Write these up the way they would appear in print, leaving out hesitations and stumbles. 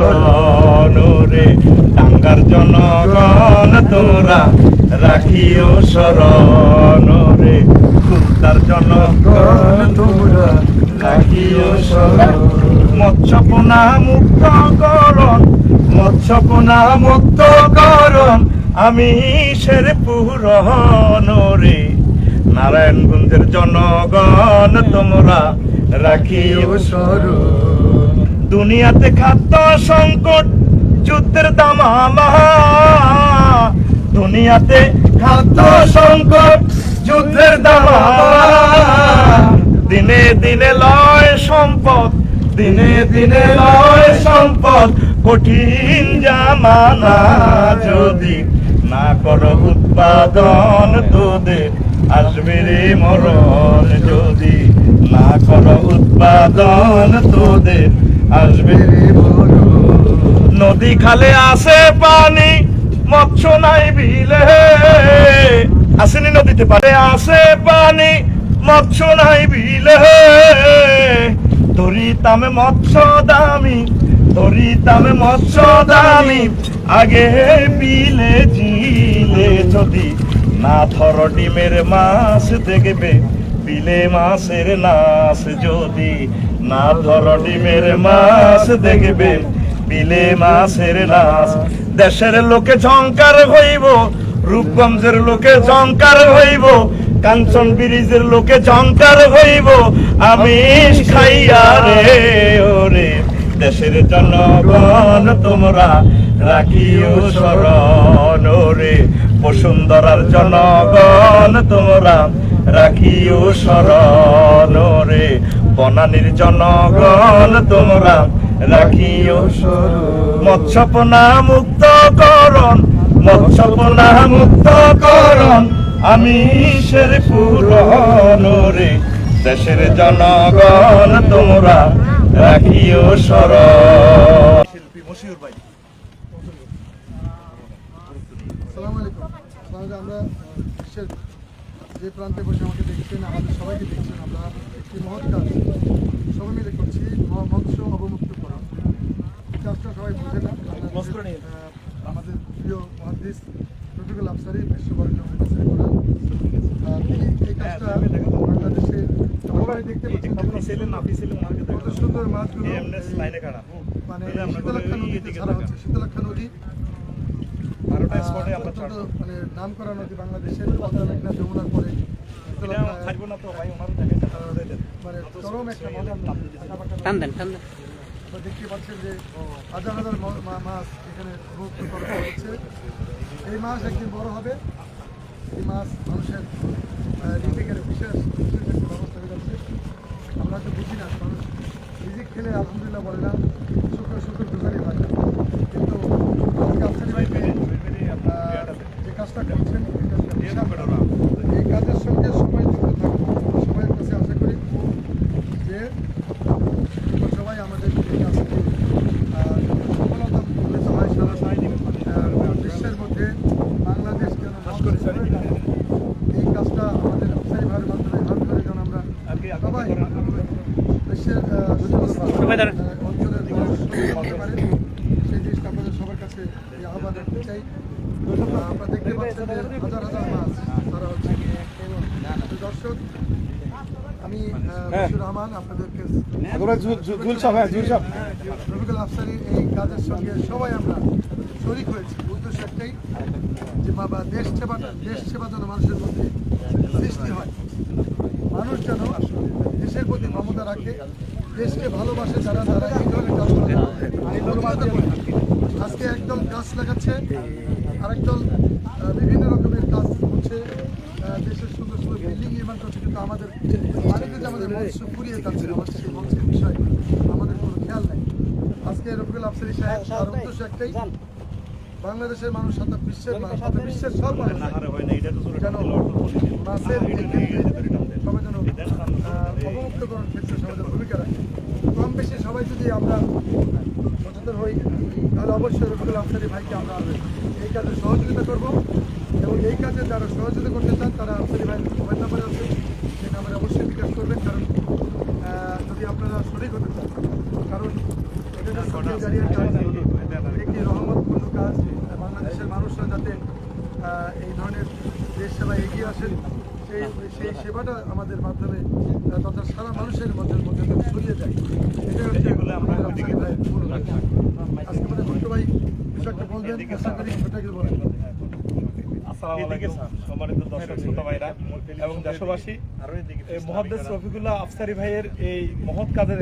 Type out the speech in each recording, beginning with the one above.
স্মরণ রে, টাঙ্গার জনগণ তোমরা রাখিও স্মরণ রে, খুলতার জনগণ তোমরা রাখিও স্মরণ। মৎস্যপোনা মুক্ত করণ, মৎস্যপোনা মুক্ত করণ, আমি শেরপুর রে, নারায়ণগঞ্জের জনগণ তোমরা রাখিও স্মরণ। দুনিয়াতে খাদ্য সংকট, যুদ্ধের দামামা, দুনিয়াতে খাদ্য সংকট, যুদ্ধের দামামা, দিনে দিনে লয় সম্পদ, দিনে দিনে লয় সম্পদ, কঠিন জামানা যদি না করো উৎপাদন, তোদের আসবে রে মরণ, যদি না করো উৎপাদন, তোদের আসবে রে মরণ। নদী খালে আসে পানি, মৎস্য নাই বিলে, আসেনি নদীতে পারে আসে পানি, মৎস্য নাই বিলে, ধরিতামে মৎস্য দামি, ধরিতামে মৎস্য দামি, আগে বিলে জিলে যদি না ধর ডিমের মাছ, দেখবে বিলে মাছের নাশ, যদি না ধর ডিমের মাছ, দেখবে বিলে মাছের নাশ। দেশের লোকে ঝংকার হইব, রূপগঞ্জের লোকে ঝংকার হইব, কাঞ্চন ব্রিজের লোকে ঝংকার হইব, আমিষ খাইয়া রে ওরে, দেশের জনগণ তোমরা রাখিও স্মরণ রে, বসুন্ধরার জনগণ তোমরা রাখিও স্মরণ রে, বনানীর জনগণ তোমরা রাখিও স্মরণ। মৎস্যপোনা মুক্ত করণ, মৎস্যপোনা মুক্ত করণ, আমি শেরপুর রে, দেশের জনগণ তোমরা রাখিও স্মরণ। শিল্পী মশিউর ভাই, আসসালামু আলাইকুম। আমরা বিশ্বের যে প্রান্তে বসে আমাকে দেখছেন, আমাদের সবাইকে দেখছেন, আমরা একটি মহৎ কাজ সবাই মিলে করছি, মৎস্য অবমুক্ত করা। কাজটা সবাই বুঝে না, আমাদের প্রিয় মহাদিস রফিকুল আফসারি, বিশ্ববরেণ্য মুফাসসির কোরআন, তিনি এই কাজটা বাংলাদেশে সবাই দেখতে পাচ্ছেন। কত সুন্দর মাছগুলো মানে শীতলক্ষা নদীতে ছাড়া হচ্ছে। শীতলক্ষা নদী মানে নাম করা নদী বাংলাদেশের, মেঘনা যমুনার পরে মানে চরম একটা মজার নদী। দেখতে পাচ্ছেন যে হাজার হাজার মাছ এখানে মুক্ত করা হচ্ছে। এই মাছ একদিন বড় হবে, এই মাছ মানুষের রিজিকের বিশেষ ব্যবস্থা হয়ে যাচ্ছে। আমরা হয়তো বুঝি না, মানুষ রিজিক খেলে আলহামদুলিল্লাহ বলে না, শুক্র শুক্র দুজনই হয় না। কিন্তু আজকে আফসারি ভাইকে যে কাজটা করছেন, এই কাজের সঙ্গে সবাই যুক্ত থাকবে। সবাই কাছে আশা করি যে সবাই আমাদের এই কাজকে সফলতা মিলিত হয়। সারা বিশ্বের মধ্যে বাংলাদেশ যেন এই কাজটা আমাদের আফসারি ভাইয়ের মাধ্যমে হাত ধরে যেন আমরা সবাই বিশ্বের অঞ্চলের করতে পারে, সেই জিনিসটা আমাদের সবার কাছে এই আহ্বান রাখতে চাই। আপনারা দেখতে পাচ্ছেন যে হাজার হাজার মাছ ধরা হচ্ছে। দর্শক, আমি বশির রহমান আপনাদেরকে রফিকুল আফসারির এই কাজের সঙ্গে সবাই আমরা শরিক হয়েছি। উদ্দেশ্য একটাই যে বাবা দেশ সেবা যেন মানুষের মধ্যে সৃষ্টি হয়, মানুষ যেন দেশের প্রতি মমতা রাখে, দেশকে ভালোবাসে, যারা যারা এই ধরনের কাজ করে। আজকে একদল গাছ লাগাচ্ছে, আরেকদল বিভিন্ন রকমের কাজ করছে, দেশের সুন্দর সুন্দর বিল্ডিং নির্মাণ করছে, কিন্তু আমাদের পানিতে যে আমাদের মৎস্য ফুরিয়ে যাচ্ছে, আমাদের সেই মৎস্যের বিষয় আমাদের কোনো খেয়াল নেই। আজকে রফিকুল আফসারি সাহেব তার উদ্দেশ্য একটাই, বাংলাদেশের মানুষ সাথে বিশ্বের সব মানুষ যেন মাছের সবাই যেন অবমুক্তকরণ ক্ষেত্রে সবাই ভূমিকা রাখে। কম বেশি সবাই যদি আমরা সচেতন হই, তাহলে অবশ্যই রফিকুল আফসারি ভাইকে আমরা এই কাজে সহযোগিতা করব। এবং এই কাজে যারা সহযোগিতা করতে চান তারা আফসারি ভাই মোবাইল নাম্বারে আছে, সেই নাম্বারে অবশ্যই বিকাশ করবেন। কারণ যদি আপনারা শরিক হতে চান, কারণ এটা সবচেয়ে জারিয়ার কাজ, একটি রহমতপূর্ণ কাজ। বাংলাদেশের মানুষরা যাতে এই ধরনের দেশ সেবায় এগিয়ে আসেন, সেই সেবাটা আমাদের মাধ্যমে তথা সারা মানুষের মধ্যে ছড়িয়ে যায়। এটা হচ্ছে আজকে আমাদের ছোট ভাই কিছু একটা বলবেন, আশা করি সেটাকে বলেন। আসসালামু আলাইকুম সম্মানিত দর্শক শ্রোতা ভাইরা এবং দেশবাসী, মুহাদ্দিস রফিকুল্লাহ আফসারী ভাইয়ের এই মহৎ কাজে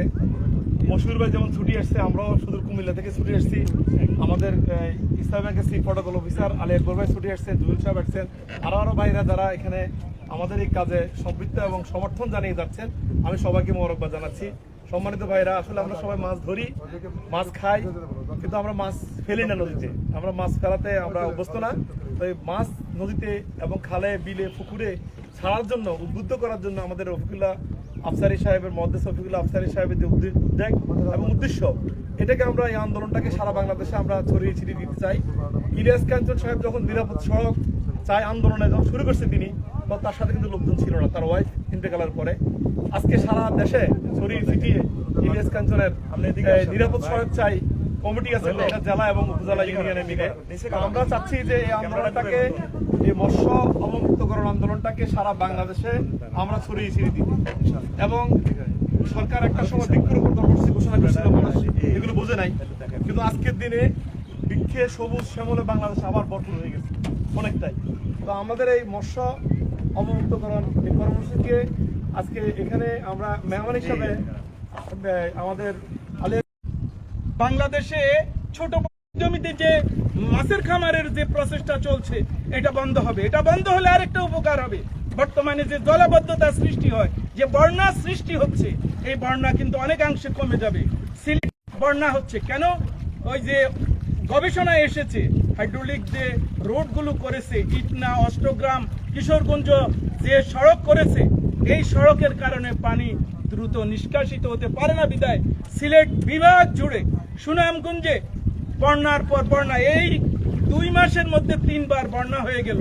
মশহুর ভাই যেমন ছুটি আসছে, আমরাও সুদূর কুমিল্লা থেকে ছুটি আসছি। আমাদের ইসলামী ব্যাংকের chief protocol officer Ali Akbar ভাই ছুটি আসছেন, জুয়েল সাহেব আসছেন, আরো ভাইরা যারা এখানে আমাদের এই কাজে সম্পৃক্ত এবং সমর্থন জানিয়ে যাচ্ছেন, আমি সবাইকে মোবারকবাদ জানাচ্ছি। সম্মানিত ভাইরা, আসলে আমরা সবাই মাছ ধরি, মাছ খাই, কিন্তু আমরা মাছ ফেলি না নদীতে। আমরা মাছ ফেলাতে আমরা অভ্যস্ত না। তো এই মাছ নদীতে এবং খালে, বিলে, পুকুরে ছাড়ার জন্য, উদ্বুদ্ধ করার জন্য আমাদের রফিকুল্লাহ আফসারী সাহেবের, মুহাদ্দিস রফিকুল্লাহ আফসারী সাহেবের যে উদ্যোগ এবং উদ্দেশ্য, এটাকে আমরা এই আন্দোলনটাকে সারা বাংলাদেশে আমরা ছড়িয়ে ছিটিয়ে দিতে চাই। ইলিয়াস কাঞ্চন সাহেব যখন নিরাপদ সড়ক চাই আন্দোলনে যখন শুরু করছে তিনি, বা তার সাথে কিন্তু লোকজন ছিল না, তার ওয়াইফ ইন্তেকালের পরে। আজকে সারা দেশে ছড়িয়ে ছিটিয়ে ইলিয়াস কাঞ্চনের নিরাপদ সড়ক চাই কমিটি আছে, এটা জেলা এবং উপজেলা ইউনিয়নে মিলে। আমরা চাচ্ছি যে এই আন্দোলনটাকে, এই মৎস্য অবমুক্তকরণ আন্দোলনটাকে সারা বাংলাদেশে আমরা ছড়িয়ে ছিটিয়ে দিই। এবং সরকার একটা সময় বৃক্ষরোপণ কর্মসূচি ঘোষণা করেছিল, মানুষ এগুলো বোঝে নাই, কিন্তু আজকের দিনে বৃক্ষে সবুজ শ্যামলে বাংলাদেশ আবার ভরপুর হয়ে গেছে অনেকটাই। তো আমাদের এই মৎস্য অবমুক্তকরণ এই কর্মসূচিকে আজকে এখানে আমরা মেহমান হিসাবে আমাদের বাংলাদেশে ছোট জমিতে যে মাছের খামারের যে প্রসেসটা চলছে, এটা বন্ধ হবে। এটা বন্ধ হলে আরেকটা উপকার হবে। বর্তমানে যে জলাবদ্ধতা সৃষ্টি হয়, যে বন্যা সৃষ্টি হচ্ছে, এই বন্যা কিন্তু অনেকাংশে কমে যাবে। সিলেট বন্যা হচ্ছে কেন? ওই যে গবেষণায় এসেছে, হাইড্রোলিক যে রোডগুলো করেছে, ইটনা, অষ্টগ্রাম, কিশোরগঞ্জ যে সড়ক করেছে, এই সড়কের কারণে পানি দ্রুত নিষ্কাশিত হতে পারে না বিধায় সিলেট বিভাগ জুড়ে সুনামগঞ্জে বন্যার পর বন্যা, এই 2 মাসের মধ্যে 3 বার বন্যা হয়ে গেল।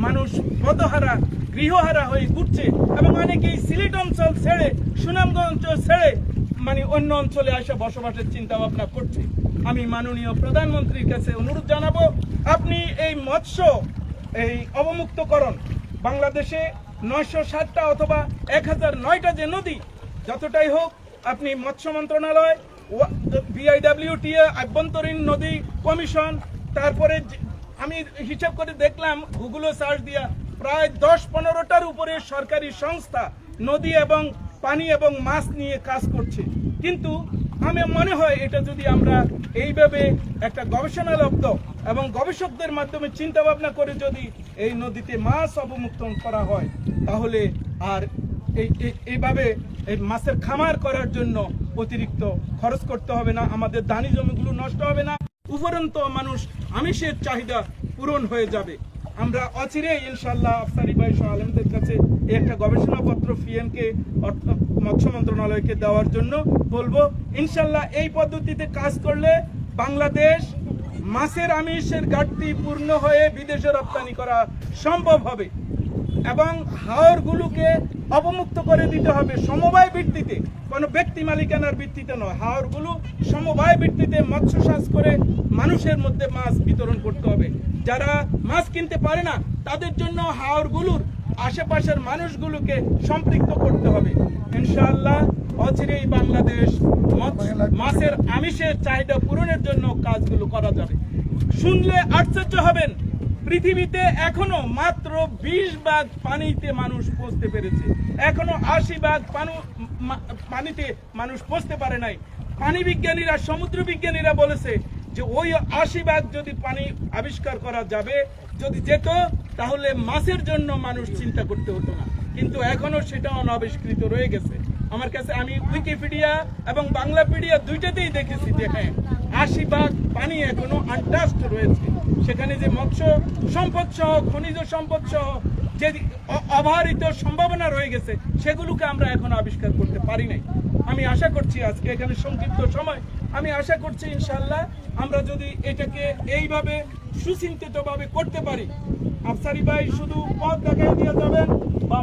মানুষ পদহারা, গৃহহারা হয়ে ঘুরছে এবং অনেকেই সিলেট অঞ্চল ছেড়ে, সুনামগঞ্জ অঞ্চল ছেড়ে মানে অন্য অঞ্চলে এসে বসবাসের চিন্তা ভাবনা করছে। আমি মাননীয় প্রধানমন্ত্রীর কাছে অনুরোধ জানাবো, আপনি এই মৎস্য এই অবমুক্তকরণ, বাংলাদেশে 960টা অথবা 1009টা যে নদী, যতটাই হোক, আপনি মৎস্য মন্ত্রণালয়, বিআইডব্লিউটিএ, আভ্যন্তরীণ নদী কমিশন, তারপরে আমি হিসাব করে দেখলাম গুগলে সার্চ দিয়া, প্রায় 10-15টার উপরে সরকারি সংস্থা নদী এবং পানি এবং মাছ নিয়ে কাজ করছে। কিন্তু আমি মনে হয় এটা যদি আমরা এইভাবে একটা গবেষণালব্ধ এবং গবেষকদের মাধ্যমে চিন্তা ভাবনা করে যদি এই নদীতে মাছ অবমুক্ত করা হয়, তাহলে আর এইভাবে এই মাছের খামার করার জন্য অতিরিক্ত খরচ করতে হবে না, আমাদের দানি জমিগুলো নষ্ট হবে না, উপরন্তু মানুষ আমিষের চাহিদা পূরণ হয়ে যাবে। আমরা অচিরে ইনশাআল্লাহ আফসারী ভাই সহ আলেমদের কাছে একটা গবেষণাপত্র পিএমকে মৎস্য মন্ত্রণালয়কে দেওয়ার জন্য বলবো। ইনশাআল্লাহ এই পদ্ধতিতে কাজ করলে বাংলাদেশ মাছের আমিষের ঘাটতি পূর্ণ হয়ে বিদেশে রপ্তানি করা সম্ভব হবে এবং হাওরগুলোকে অবমুক্ত করে দিতে হবে সমবায় ভিত্তিতে, কোনো ব্যক্তি মালিকানার ভিত্তিতে নয়। হাওরগুলো সমবায় ভিত্তিতে মৎস্য চাষ করে মানুষের মধ্যে মাছ বিতরণ করতে হবে। যারা মাছ কিনতে পারে না, তাদের জন্য হাওরগুলোর আশেপাশের মানুষগুলোকে সম্পৃক্ত করতে হবে। ইনশাআল্লাহ অচিরেই বাংলাদেশ মাছের আমিষের চাহিদা পূরণের জন্য কাজগুলো করা যাবে। শুনলে আশ্চর্য হবেন, পৃথিবীতে এখনো মাত্র 20 ভাগ পানিতে মানুষ পৌঁছতে পেরেছে, এখনো 80 ভাগ পানিতে মানুষ পৌঁছতে পারে নাই। পানি বিজ্ঞানীরা, সমুদ্র বিজ্ঞানীরা বলেছে যে ওই 80 ভাগ যদি পানি আবিষ্কার করা যাবে, যদি যেত, তাহলে মাছের জন্য মানুষ চিন্তা করতে হতো না। কিন্তু এখনো সেটা অনাবিষ্কৃত রয়ে গেছে। আমার কাছে, আমি উইকিপিডিয়া এবং বাংলাপিডিয়া দুইটাতেই দেখেছি যে হ্যাঁ, 80 ভাগ পানি এখনো আনটাস্ট রয়েছে। সেখানে যে মৎস্য সম্পদ সহ, খনিজ সম্পদ সহ যে অবারিত সম্ভাবনা রয়ে গেছে, সেগুলোকে আমরা এখনো আবিষ্কার করতে পারি নাই। আমি আশা করছি আজকে এখানে সংক্ষিপ্ত সময়, আমি আশা করছি ইনশাআল্লাহ আমরা যদি এটাকে এইভাবে সুচিন্তিতভাবে করতে পারি, আফসারী ভাই শুধু পথ দেখাই দিয়ে যাবেন বা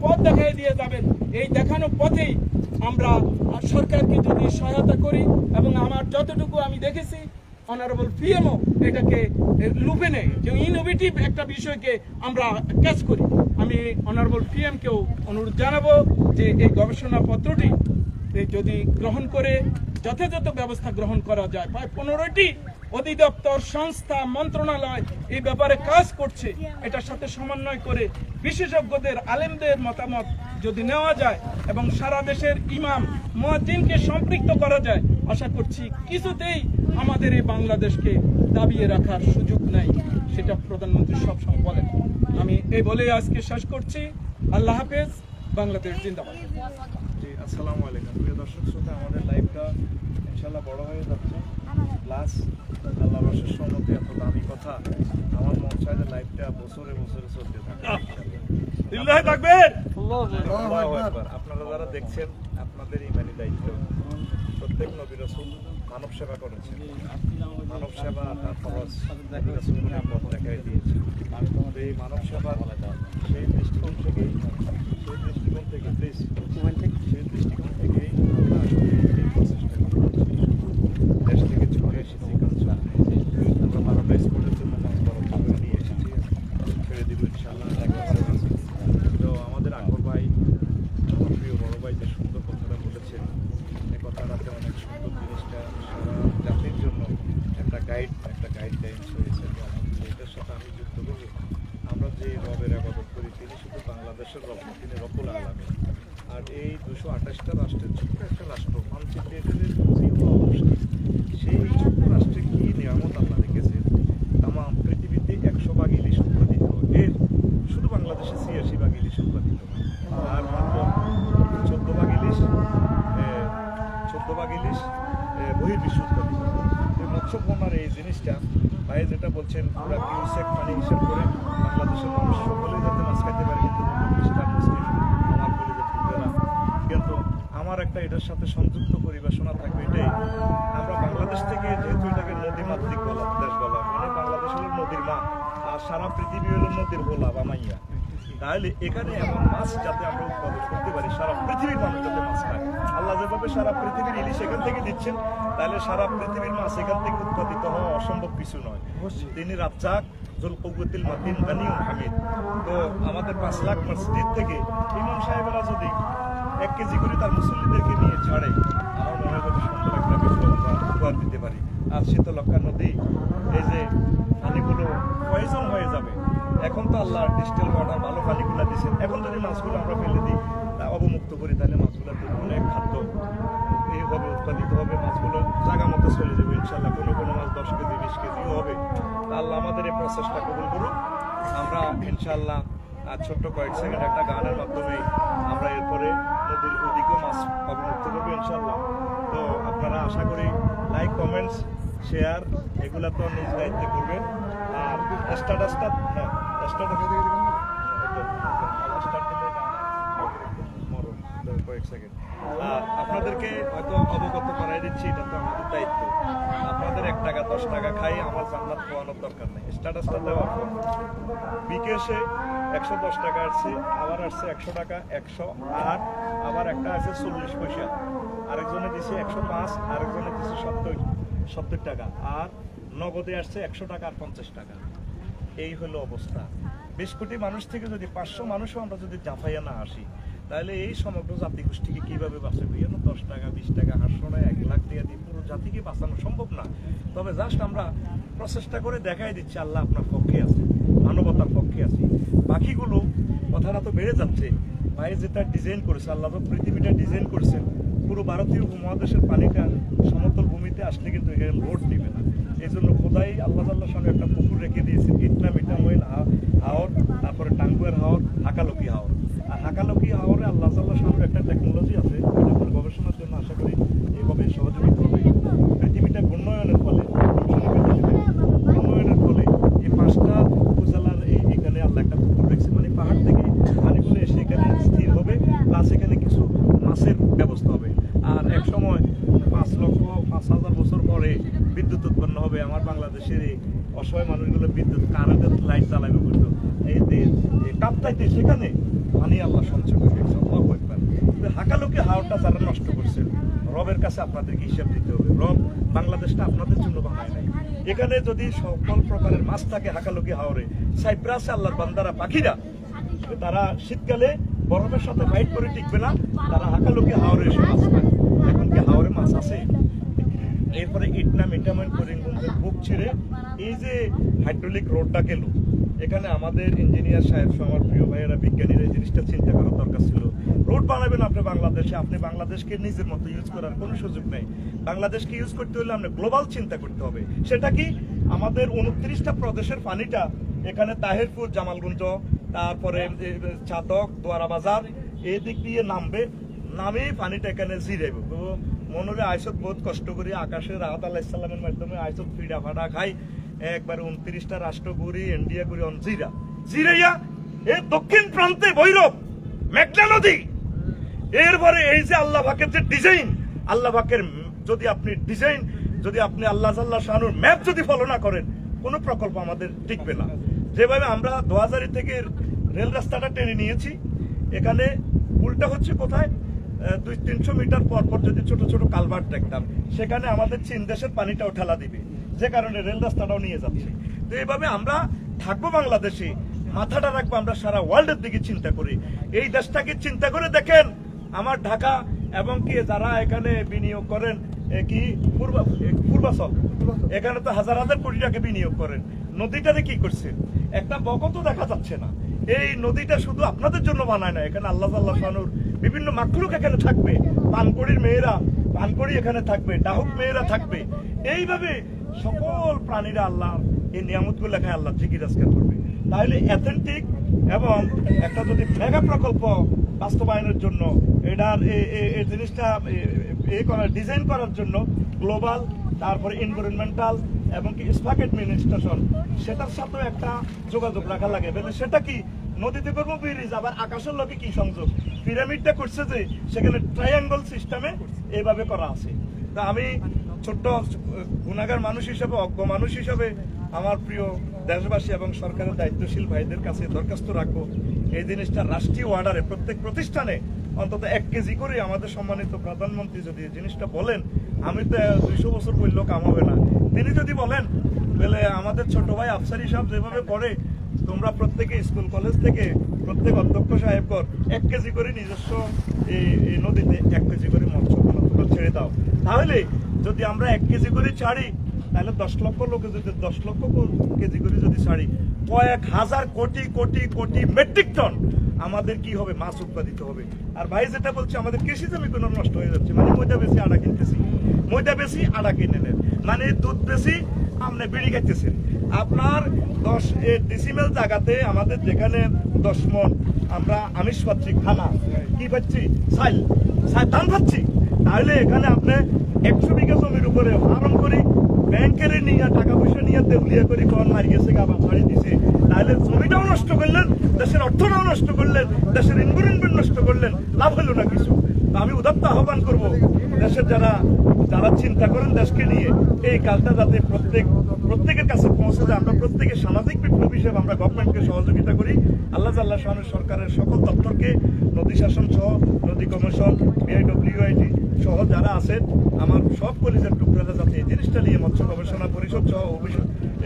পথ দেখাই দিয়ে যাবেন, এই দেখানো পথেই আমরা সরকারকে যদি সহায়তা করি, এবং আমার যতটুকু আমি দেখেছি অনারেবল পিএমও এটাকে লুপে নেয়, যে ইনোভেটিভ একটা বিষয়কে আমরা ক্যাচ করি। আমি অনারেবল পিএমকেও অনুরোধ জানাবো যে এই গবেষণাপত্রটি যদি গ্রহণ করে যথাযথ ব্যবস্থা গ্রহণ করা যায়। প্রায় 15টি অধিদপ্তর, সংস্থা, মন্ত্রণালয় এই ব্যাপারে কাজ করছে। এটার সাথে সমন্বয় করে বিশেষজ্ঞদের, আলেমদের মতামত যদি নেওয়া যায় এবং সারা দেশের ইমাম, মুয়াজ্জিনকে সম্পৃক্ত করা যায়, আশা করছি কিছুতেই আমাদের এই বাংলাদেশকে দাবিয়ে রাখার সুযোগ নাই। সেটা প্রধানমন্ত্রী সবসময় বলেন। আমি এই বলে আজকে শেষ করছি। আল্লাহ হাফেজ। বাংলাদেশ জিন্দাবাদ। জি, আসসালামু আলাইকুম প্রিয় দর্শক শ্রোতা, আমাদের লাইভটা ইনশাআল্লাহ বড় হয়ে যাচ্ছে। প্লাস আল্লাহ রসের সম্মতি এত দামি কথা, আমার মন চায় যে লাইভটা বছরে বছরে চলতে থাকে। ইল্লাহি তাকবীর, আল্লাহু আকবার। আপনারা যারা দেখছেন, আপনাদের ইমানি দায়িত্ব। প্রত্যেক নবী রাসূল মানব সেবা করেছেন, মানব সেবা তার ফরজ, নবী রাসূলগণ পথ দেখাই দিয়েছেন। তো এই মানব সেবা সেই দৃষ্টিকোণ থেকেই আমরা আসলে এই প্রচেষ্টা করছি। দেশ থেকে ছড়ে এসেছি কালচার, আমরা প্যারাডাইজ কোর্টের জন্য বরাদ্দ নিয়ে এসেছি, ছেড়ে দিব ইনশাআল্লাহ। তো আমাদের আকবর ভাই, আমার প্রিয় বড় ভাই, যে সুন্দর কথাটা বলেছেন, এই কথাটাতে অনেক সুন্দর জিনিসটা সারা জাতির জন্য একটা গাইডলাইন্স হয়েছে। এটার সাথে আমি যুক্ত করি, আমরা যে রবের ইবাদত করি তিনি শুধু বাংলাদেশের রব, তিনি রব্বুল আলামিন। আর এই 228টা রাষ্ট্রের ছোট্ট একটা রাষ্ট্র, মানচিত্রের সেই ছোট্ট রাষ্ট্রে কি নিয়ামত আল্লাহ রেখেছেন। তাম পৃথিবীতে 100 ভাগ ইলিশ উৎপাদিত, এর শুধু বাংলাদেশে 86 ভাগ ইলিশ উৎপাদিত, আর মাত্র 14 ভাগ ইলিশ বহির্বিশ্ব উৎপাদিত। এই মৎস্যপণ্যের এই জিনিসটা ভাই যেটা বলছেন, পুরা কিউসেক পানি হিসাব করে বাংলাদেশের মানুষ সকলেই যাতে মাছ খাইতে পারে, কিন্তু খ্রিস্টান, মুসলিম, আমার পরিবেশ টুকরা। কিন্তু আমার একটা এটার সাথে সংযুক্ত পরিবেশনা থাকবে এটাই, আমরা বাংলাদেশ থেকে, যেহেতু এটাকে নদীমাতৃক দেশ বলা, মানে বাংলাদেশ হলো নদীর মা, আর সারা পৃথিবী হলো নদীর হোলা বা মাইয়া। তাহলে এখানে এমন মাছ যাতে আমরা উৎপাদন করতে পারি, সারা পৃথিবীর মানুষ যাতে মাছ খায়। আল্লাহ যেভাবে সারা পৃথিবীর ইলিশ এখান থেকে দিচ্ছেন, তাহলে সারা পৃথিবীর মাছ এখান থেকে উৎপাদিত হওয়া অসম্ভব কিছু নয়। তিনি রাজ্জাক, জুল কুওয়াতিল মাতিন, গানিউল হামিদ। তো আমাদের 5 লাখ মসজিদ থেকে ইমাম সাহেবেরা যদি 1 কেজি করে তার মুসল্লিদেরকে নিয়ে ছাড়ে, আমার মনে হয় কত সুন্দর একটা বিষয় উপহার দিতে পারি। আর শীতলক্ষা নদী, এই যে পানিগুলো পয়জন হয়ে যাবে, এখন তো আল্লাহ ডিজিটাল ওয়াটার ভালো পানিগুলো দিচ্ছেন, এখন যদি মাছগুলো আমরা ফেলে দিই, অবমুক্ত করি, তাহলে মাছগুলো অনেক খাদ্য এইভাবে উৎপাদিত হবে, মাছগুলো জায়গা মতো চলে যাবে ইনশাল্লাহ। কোনো মাছ 10 কেজি 20 কেজিও হবে। আল্লাহ আমাদের এই প্রসেসটা কবুল করুন। আমরা ইনশাল্লাহ আর ছোট্ট কয়েক সেকেন্ড একটা গানের মাধ্যমে আমরা এরপরে নদীর ওদিকেও মাছ অবমুক্ত করবো ইনশাল্লাহ। তো আপনারা আশা করি লাইক, কমেন্টস, শেয়ার এগুলা তো নিজ দায়িত্বে করবেন। আর স্টাটাসটা, হ্যাঁ স্টাটাস কয়েক সেকেন্ড আপনাদেরকে হয়তো অবগত করাই দিচ্ছি, এটা তো আমাদের দায়িত্ব। আপনাদের 1 টাকা 10 টাকা খাই আমার জান্নাত পাওয়ানোর দরকার নেই। স্ট্যাটাসটা দেওয়ার পর বিকেশে 110 টাকা আসছে, আবার আসছে 100 টাকা, 108, আবার একটা আছে 40 পয়সা, আরেকজনে দিছে 105, আরেকজনে দিছে 70 টাকা, আর নগদে আসছে 100 টাকা আর 50 টাকা। এই হলো অবস্থা। 20 কোটি মানুষ থেকে যদি 500 মানুষও আমরা যদি জাফাইয়া না আসি, তাহলে এই সমগ্র জাতিগোষ্ঠীকে কিভাবে বাঁচাবে? 10 টাকা 20 টাকা 800 টাকা 1 লাখ টাকা দিয়ে পুরো জাতিকে বাঁচানো সম্ভব না। তবে জাস্ট আমরা প্রচেষ্টা করে দেখাই দিচ্ছি আল্লাহ আপনার পক্ষে আছে, মানবতার পক্ষে আছে। বাকিগুলো কথাটা তো বেড়ে যাচ্ছে। ভাই যেটা ডিজাইন করেছে আল্লাহ, তো পৃথিবীটা ডিজাইন করেছেন, পুরো ভারতীয় উপমহাদেশের পানিটা সমতল ভূমিতে আসলে কিন্তু এখানে লোড দিবে না। এই জন্য খোদাই আল্লাহ তাআলার সঙ্গে একটা পুকুর রেখে দিয়েছেন, ইটনা মিটা মইল হাওর, তারপরে টাঙ্গুয়ের হাওর, হাকালকি হাওর। আর হাকালকি হাওরে আল্লাহ তাআলার সঙ্গে একটা টেকনোলজি আছে, এটা গবেষণার জন্য আশা করি এইভাবে সহযোগিতা হবে। পৃথিবীটা ঘূর্ণায়নের ফলে এই 5টা উপজেলার এখানে আল্লাহ একটা পুকুর রেখেছে, মানে পাহাড় থেকে পানিগুলো এসে এখানে স্থির হবে, প্লাস এখানে কিছু মাছের ব্যবস্থা হবে। আর এক সময় 5,000 বছর পরে বিদ্যুৎ উৎপন্ন হবে। আমার বাংলাদেশের এই অসহায় মানুষগুলো বিদ্যুৎ কারেন্টের লাইট চালাবে বলতো, এই কাপ্তাইতে সেখানে পানি আল্লাহ সঞ্চয় করে। হাকালুকি হাওরটা যারা নষ্ট করছে রবের কাছে আপনাদেরকে হিসাব দিতে হবে। রব বাংলাদেশটা আপনাদের জন্য বানায় নাই। এখানে যদি সকল প্রকারের মাছ থাকে হাকালুকি হাওরে, সাইপ্রাসে আল্লাহর বান্দারা পাখিরা তারা শীতকালে বরফের সাথে ফাইট করে টিকবে না, তারা হাকালুকি হাওরে এসে মাছ পায়। এখন কি হাওরে মাছ আছে? এরপরে ইটনা মিটামেন্ট করিমগঞ্জের বুক ছেড়ে এই যে হাইড্রোলিক রোডটা গেল, এখানে আমাদের ইঞ্জিনিয়ার সাহেব আমার প্রিয় ভাইয়েরা বিজ্ঞানীরা এই জিনিসটা চিন্তা করার দরকার ছিল। রোড বানাবেন আপনি বাংলাদেশে, আপনি বাংলাদেশকে নিজের মতো ইউজ করার কোনো সুযোগ নেই। বাংলাদেশকে ইউজ করতে হলে আমরা গ্লোবাল চিন্তা করতে হবে। সেটা কি? আমাদের 29টা প্রদেশের পানিটা এখানে তাহিরপুর, জামালগঞ্জ, তারপরে চাতক, দোয়ারা বাজার এই দিক দিয়ে নামবে, নামে পানিটা এখানে জিরাইবে। মনে আইসত বহুত কষ্ট করি আকাশে রাহাত আল্লাহ ইসলামের মাধ্যমে আইসত ফিডা ফাডা খাই, একবার 29টা রাষ্ট্র ঘুরি, ইন্ডিয়া ঘুরি, জিরাইয়া এর দক্ষিণ প্রান্তে ভৈরব, মেঘনা নদী। এরপরে এই যে আল্লাহ পাকের যে ডিজাইন, আল্লাহ পাকের যদি আপনি ডিজাইন, যদি আপনি আল্লাহ শানুর ম্যাপ যদি ফলো না করেন, কোনো প্রকল্প আমাদের টিকবে না। যেভাবে আমরা 2000 থেকে রেল রাস্তাটা টেনে নিয়েছি, এখানে উল্টা হচ্ছে কোথায় 200-300 মিটার পর পর যদি ছোট ছোট কালভার্ট দেখতাম, সেখানে আমাদের চীন দেশের পানিটাও ঠেলা দিবে, যে কারণে রেল রাস্তাটাও নিয়ে যাচ্ছে। তো এইভাবে আমরা থাকবো বাংলাদেশে, মাথাটা রাখবো আমরা সারা ওয়ার্ল্ডের দিকে চিন্তা করি। এই দেশটাকে চিন্তা করে দেখেন, আমার ঢাকা এবং কি যারা এখানে বিনিয়োগ করেন কি পূর্বাচল, এখানে তো হাজার হাজার কোটি টাকা বিনিয়োগ করেন। নদীটারে কি করছে? একটা বকতো দেখা যাচ্ছে না। এই নদীটা শুধু আপনাদের জন্য বানায় না, এখানে আল্লাহ শানুর বিভিন্ন মাকলুক এখানে থাকবে, পানকড়ির মেয়েরা পানকড়ি এখানে থাকবে, ডাহুক মেয়েরা থাকবে। এইভাবে সকল প্রাণীরা আল্লাহ এই নিয়ামতগুলো লেখায় আল্লাহ জিকির আজকার করবে। তাহলে অ্যাথেন্টিক এবং একটা যদি মেগা প্রকল্প বাস্তবায়নের জন্য এটার এই জিনিসটা ডিজাইন করার জন্য গ্লোবাল, তারপরে এনভায়রনমেন্টাল এবং কি স্পাক অ্যাডমিনিস্ট্রেশন, সেটার সাথেও একটা যোগাযোগ রাখা লাগে। বলে সেটা কি? নদীতে করবো ব্রিজ, আবার আকাশের লোকে কি সংযোগ? পিরামিডটা করছে যে সেখানে ট্রায়াঙ্গল সিস্টেমে এইভাবে করা আছে। তা আমি ছোট্ট গুণাগার মানুষ হিসেবে, অজ্ঞ মানুষ হিসেবে আমার প্রিয় দেশবাসী এবং সরকারের দায়িত্বশীল ভাইদের কাছে দরখাস্ত রাখবো, এই জিনিসটা রাষ্ট্রীয় অর্ডারে প্রত্যেক প্রতিষ্ঠানে অন্তত 1 কেজি করে আমাদের সম্মানিত প্রধানমন্ত্রী যদি এই জিনিসটা বলেন, আমি তো 200 বছর বললেও কাম হবে না। তিনি যদি বলেন বলে আমাদের ছোট ভাই আফসারি সাহেব যেভাবে করে, তোমরা প্রত্যেকে স্কুল কলেজ থেকে প্রত্যেক অধ্যক্ষ সাহেবগণ 1 কেজি করে নিজস্ব এই নদীতে 1 কেজি করে মৎস্য ছেড়ে দাও। তাহলে যদি আমরা 1 কেজি করে ছাড়ি, তাহলে 10 লক্ষ লোকে যদি 10 লক্ষ কেজি করে যদি ছাড়ি, কয়েক হাজার কোটি কোটি কোটি মেট্রিক টন আমাদের কি হবে? মাছ উৎপাদিত হবে। আর ভাই যেটা বলছে আমাদের কৃষি জমি কোনো নষ্ট হয়ে যাচ্ছে, মানে ময়দা বেশি আটা কিনতেছি, ময়দা বেশি আটা কিনে নেন, মানে দুধ বেশি আপনি বিড়ি খাইতেছেন। আপনার 10 ডিসিমেল জায়গাতে আমাদের যেখানে 10 মন আমরা আমিষ পাচ্ছি, খানা কি পাচ্ছি, ধান পাচ্ছি, তাহলে এখানে আপনি 100 বিঘা জমির উপরে ফার্ম করি, ব্যাংকের নিয়ে টাকা পয়সা নিয়ে দেউলিয়া করি, কন মারি গেছে, আবার ছাড়ি দিছে, তাহলে জমিটাও নষ্ট করলেন, দেশের অর্থটাও নষ্ট করলেন, দেশের এনভায়রনমেন্ট নষ্ট করলেন, লাভ হলো না কিছু। আমি উদাত্ত আহ্বান করবো দেশের যারা চিন্তা করেন দেশকে নিয়ে, এই কাজটা যাতে প্রত্যেকের কাছে পৌঁছে যায়। আমরা প্রত্যেকে সামাজিক বিপ্লব হিসেবে আমরা গভর্নমেন্টকে সহযোগিতা করি। আল্লাহ সরকারের সকল দপ্তরকে, নদী শাসন সহ, নদী কমিশন, BIWIT সহ যারা আছেন, আমার সব কলেজের টুকরারা যাতে এই জিনিসটা নিয়ে মৎস্য গবেষণা পরিষদ সহ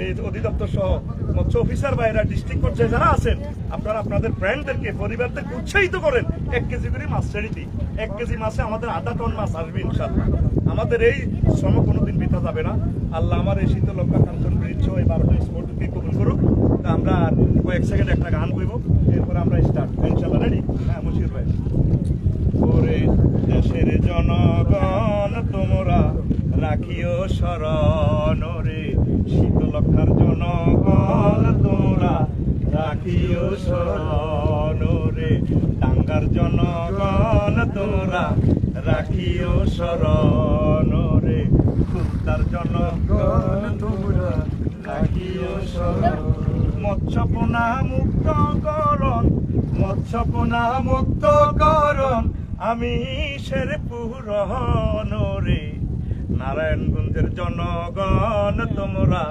এই অধিদপ্তর সহ মৎস্য অফিসার বাইরা ডিস্ট্রিক্ট পর্যায়ে যারা আছেন, আপনারা আপনাদের ফ্রেন্ডদেরকে, পরিবারদেরকে উৎসাহিত করেন 1 কেজি করে মাছ ছেড়ে দিই। 1 কেজি মাছে আমাদের 1/2 টন মাছ আসবে ইনশাআল্লাহ। আমাদের এই শ্রম কোনোদিন বৃথা যাবে না। আল্লাহ আমার এই শীতলক্ষা কাঞ্চন ব্রিজ এই 12টা স্পোর্টকে কবুল করুক। আমরা কয়েক সেকেন্ড একটা গান কইব, এরপর আমরা স্টার্ট ইনশাআল্লাহ। রেডি? হ্যাঁ, মুশির ভাই। ওরে দেশের জনগণ তোমরা রাখিও শরণ রে, শীতলক্ষার জনগণ তোমরা রাখিও শরণ রে, টাঙ্গার জনগণ তোমরা রাখিও শরণ রে, খুলতার জনগণ তোমরা রাখিও শরণ। মৎস্যপোনা মুক্ত করণ, মৎস্যপোনা মুক্ত করণ, আমি শেরপুর রে, নারায়ণগঞ্জের জনগণ তোমরা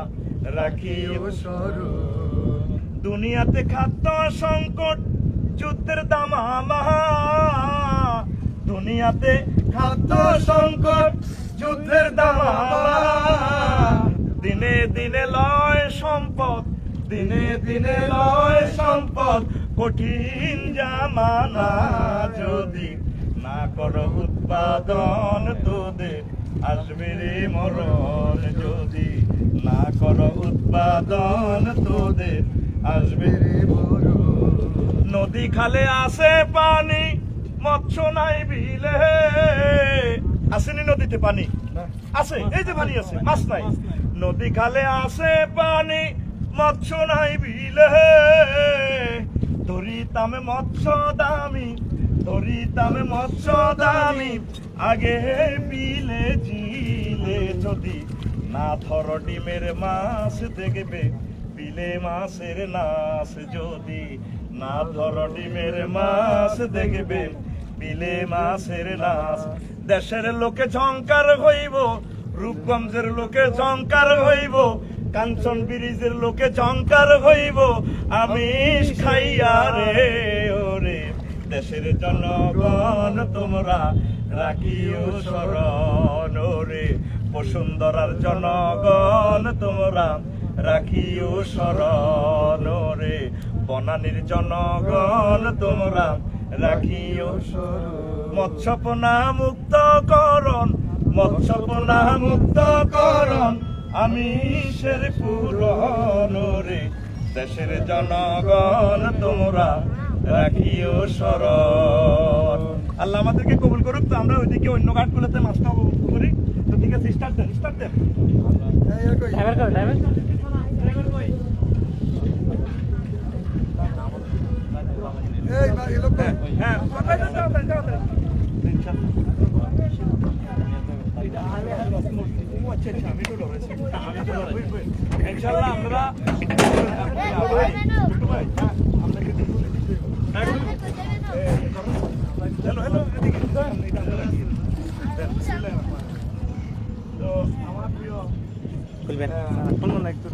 রাখিও শরণ। দুনিয়াতে খাদ্য সংকট, যুদ্ধের দামামা, দুনিয়াতে খাদ্য সংকট, যুদ্ধের দামামা, দিনে দিনে লয় সম্পদ, দিনে দিনে লয় সম্পদ, কঠিন জামানা, যদি না করো উৎপাদন তোদের আসবে রে মরণ, যদি না করো উৎপাদন তোদের আসবে রে মরণ। নদী খালে আসে পানি, মৎস্য নাই বিলে, আসেনি নদীতে পানি? আছে, এই যে পানি আছে, মাছ নাই। নদী খালে আসে পানি, মৎস্য নাই বিলে, ধরিতামে মৎস্য দামি, ধরিতামে মৎস্য দামি, আগে বিলে জিলে, যদি না ধর ডিমের মাছ দেখবে বিলে মাছের নাশ, যদি না ধর ডিমের মাছ দেখবে বিলে মাছের নাশ। দেশের লোকে ঝংকার হইব, রূপগঞ্জের লোকে ঝংকার হইব, কাঞ্চন ব্রিজের লোকে ঝংকার হইব, আমিষ খাইয়া রে ওরে। দেশের জনগণ তোমরা রাখিও স্মরণ রে, বসুন্ধরার জনগণ তোমরা রাখিও স্মরণ রে, বনানীর জনগণ তোমরা রাখিও স্মরণ। মৎস্যপনা মুক্তকরণ, মৎস্যপনা মুক্তকরণ, আমিষের পূরণ রে, দেশের জনগণ তোমরা রাখিও স্মরণ। আল্লাহ আমাদেরকে কবুল করুক। তো আমরা ওইদিকে অন্য ঘাটগুলোতে মাছটা করি। তো ঠিক আছে, স্টার্ট দেন, স্টার্ট দেন। হ্যাঁ, ইনশাআল্লাহ আমরা একটু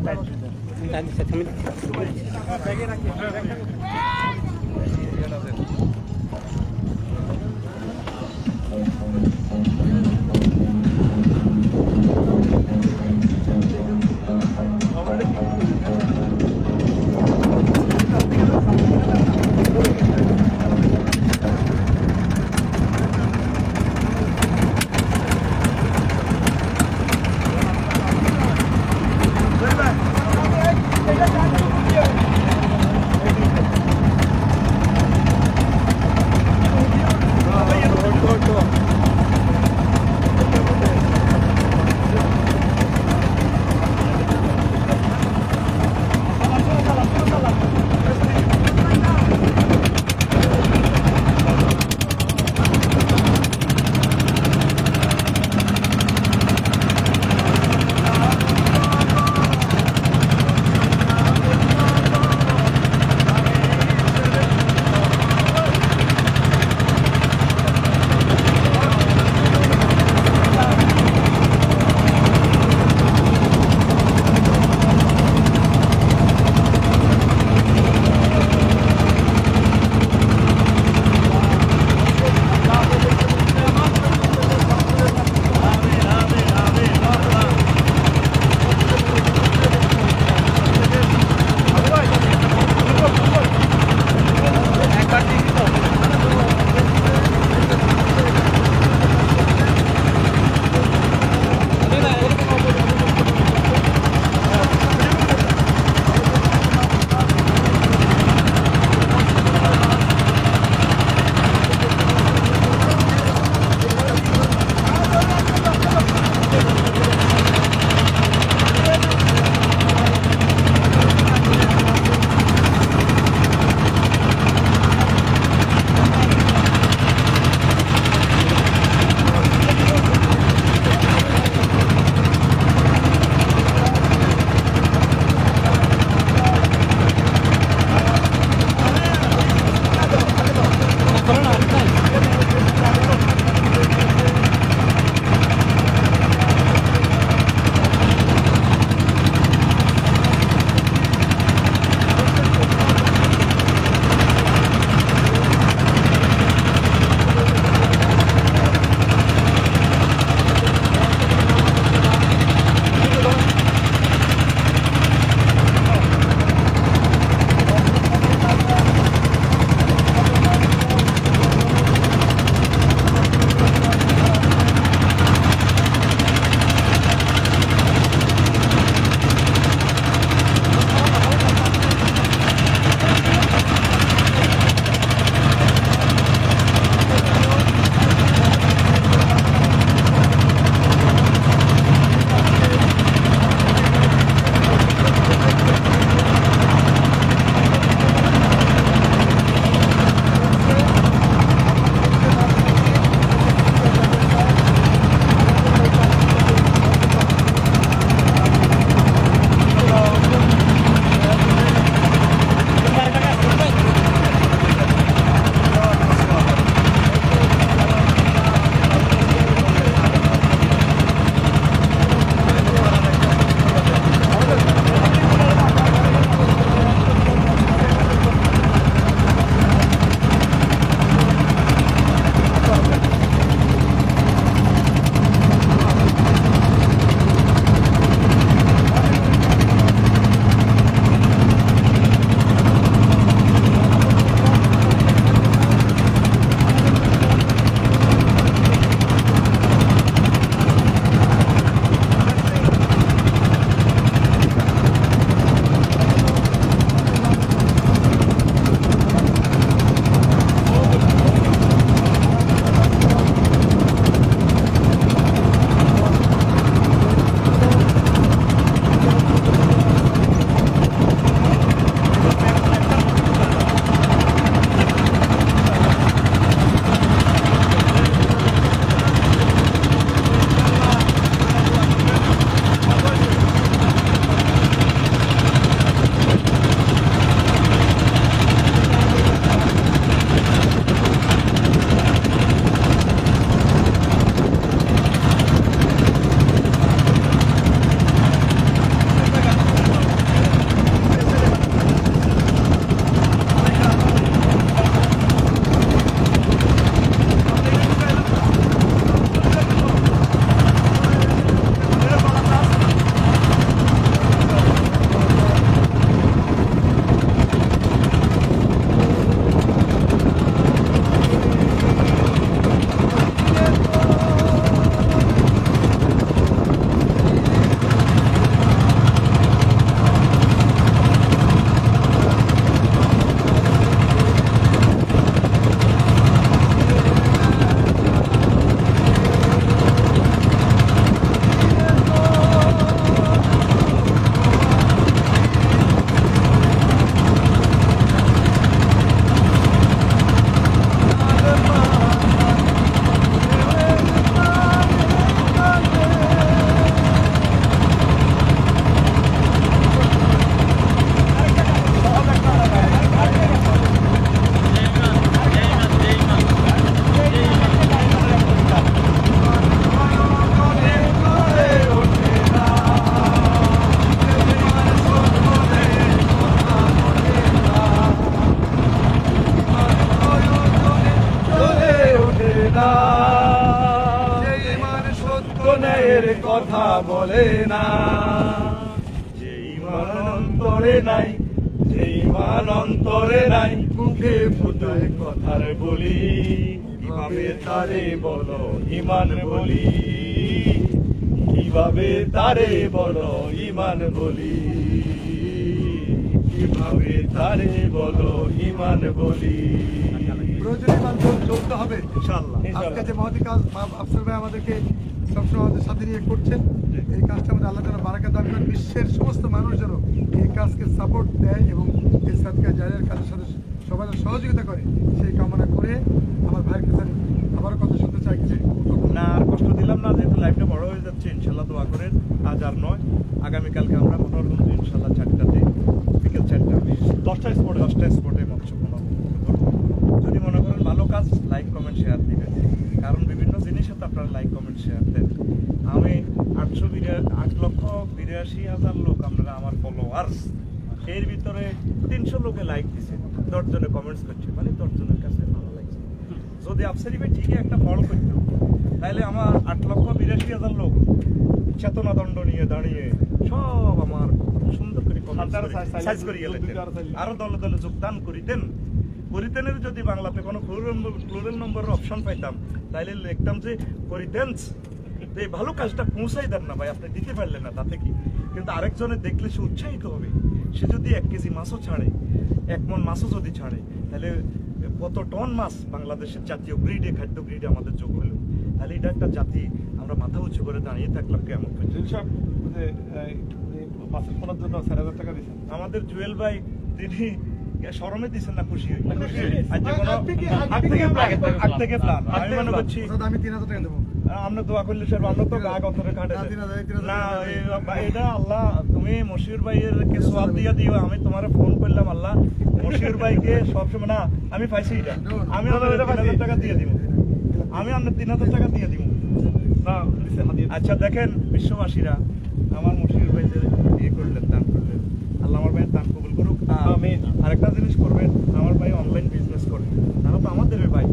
চলে না, যে ঈমান অন্তরে নাই, যে ঈমান অন্তরে নাই, মুখে ফুটায় কথার বলি, কিভাবে তারে বলো ঈমান বলি, কিভাবে তারে বলো ঈমান বলি, কিভাবে তারে বলো ঈমান বলি। প্রয়োজনীয় মাধ্যম চলতে হবে ইনশাআল্লাহ। আজকে যে মহতি কাজ আফসার ভাই আমাদেরকে সবসময় আমাদের সাথে নিয়ে করছেন, এই কাজটা আমাদের আল্লাহ তাআলা বারাকা দান করেন। বিশ্বের সমস্ত মানুষ যেন এই কাজকে সাপোর্ট দেয় এবং এই সাদকা জারিয়ার কাজের সাথে সবাই সহযোগিতা করে, সেই কামনা করে আমার ভাইয়ের কাছে আবারও কথা শুনতে চাই। না আর কষ্ট দিলাম না, যেহেতু লাইফটা বড় হয়ে যাচ্ছে, ইনশাল্লাহ দোয়া করেন। আজ আর নয়, আগামীকালকে আমরা মনোরঞ্জন ইনশাল্লাহ 4টাতে, বিকেল 4টা 10টা স্পটে মৎস্য করবো। যদি মনে করেন ভালো কাজ, লাইক কমেন্ট শেয়ার দিবেন, কারণ বিভিন্ন জিনিসে তো আপনারা লাইক কমেন্ট শেয়ার দেন। আমি 8,82,000 লোক আপনারা আমার ফলোয়ার্স, এর ভিতরে 300 লোকে লাইক দিছে, 10 জনে কমেন্টস করছে, মানে 10 জনের কাছে ভালো লাগছে। যদি আফসারি ভাই ঠিকই একটা ফল করতো, তাহলে আমার 8,82,000 লোক চেতনাদণ্ড নিয়ে দাঁড়িয়ে সব আমার সুন্দর করে সাইজ করে গেলেন, আরো দলে দলে যোগদান করিতেন। করিতেনের যদি বাংলাতে কোনো প্লুরাল নম্বরের অপশন পাইতাম, তাইলে লিখতাম যে করিতেন। এই ভালো কাজটা পৌঁছাই দেন না ভাই, আপনি দিতে পারলেন না, তাতে কি? কিন্তু আরেকজনে দেখলে সে উৎসাহিত হবে। সে যদি 1 কেজি মাছও ছাড়ে, 1 মণ মাছও যদি ছাড়ে, তাহলে কত টন মাছ বাংলাদেশের জাতীয় গ্রিডে, খাদ্য গ্রিডে আমাদের যোগ হলো। তাহলে এটা একটা জাতি, আমরা মাথা উঁচু করে দাঁড়িয়ে থাকলাম কেমন। মাছের পোনার জন্য 4,000 টাকা দিচ্ছেন আমাদের জুয়েল ভাই, তিনি শরমে দিচ্ছেন না, খুশি হই। আমি মনে করছি আমি 3,000 টাকা দেবো। আমরা দোয়া করলে স্যার, আমরা তো গা গতরে কাটে না। এটা আল্লাহ, তুমি মশিউর ভাইয়ের কে সওয়াব দিয়া দিও। আমি তোমার ফোন করলাম, আল্লাহ মশিউর ভাইকে সবসময় না, আমি পাইছি এটা, আমি আপনার 3,000 টাকা দিয়ে দিব, আমি আপনার 3,000 টাকা দিয়ে দিব। আচ্ছা দেখেন বিশ্ববাসীরা, আমার মশিউর ভাই যে ইয়ে করলেন, দান করলেন, আল্লাহ আমার ভাইয়ের দান কবুল করুক। আরেকটা জিনিস করবেন, আমার ভাই অনলাইন বিজনেস করে, তারা তো আমাদের ভাই,